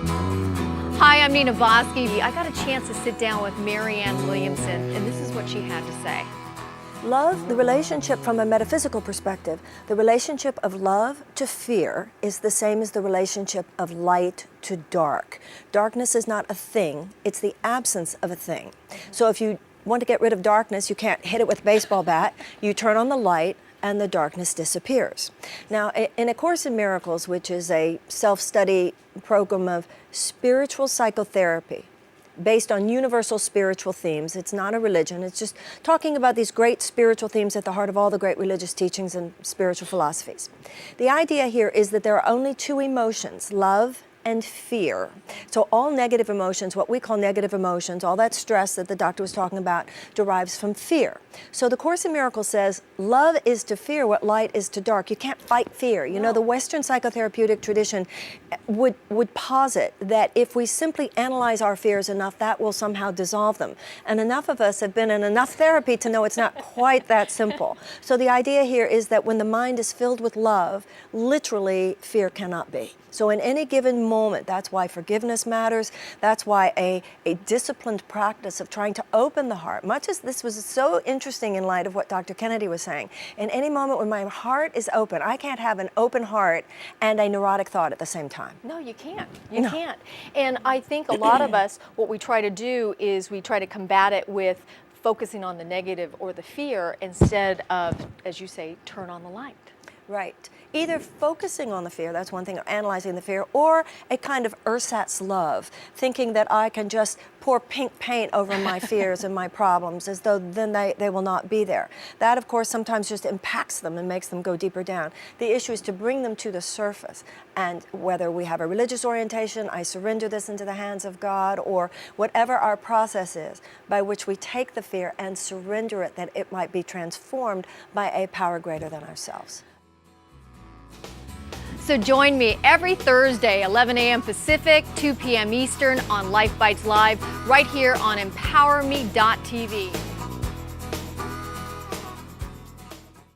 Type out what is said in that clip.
Hi, I'm Nina Bosky. I got a chance to sit down with Marianne Williamson, and this is what she had to say. Love, the relationship from a metaphysical perspective, the relationship of love to fear is the same as the relationship of light to dark. Darkness is not a thing, it's the absence of a thing. So if you want to get rid of darkness, you can't hit it with a baseball bat, you turn on the light and the darkness disappears. Now, in A Course in Miracles, which is a self-study program of spiritual psychotherapy, based on universal spiritual themes. It's not a religion, it's just talking about these great spiritual themes at the heart of all the great religious teachings and spiritual philosophies. The idea here is that there are only two emotions, love and fear. So all negative emotions, what we call negative emotions, all that stress that the doctor was talking about, derives from fear. So the Course in Miracles says, love is to fear what light is to dark. You can't fight fear. You know, the Western psychotherapeutic tradition would posit that if we simply analyze our fears enough, that will somehow dissolve them. And enough of us have been in enough therapy to know it's not quite that simple. So the idea here is that when the mind is filled with love, literally fear cannot be. So in any given moment, that's why forgiveness matters. That's why a disciplined practice of trying to open the heart, much as this was so interesting in light of what Dr. Kennedy was saying, in any moment when my heart is open, I can't have an open heart and a neurotic thought at the same time. No, you can't. You can't. And I think a lot of us, what we try to do is we try to combat it with focusing on the negative or the fear instead of, as you say, turn on the light. Right. Either focusing on the fear, that's one thing, analyzing the fear, or a kind of ersatz love, thinking that I can just pour pink paint over my fears and my problems as though then they will not be there. That, of course, sometimes just impacts them and makes them go deeper down. The issue is to bring them to the surface. And whether we have a religious orientation, I surrender this into the hands of God, or whatever our process is by which we take the fear and surrender it, that it might be transformed by a power greater than ourselves. So join me every Thursday, 11 a.m. Pacific, 2 p.m. Eastern on Life Bites Live, right here on emPOWERme.tv.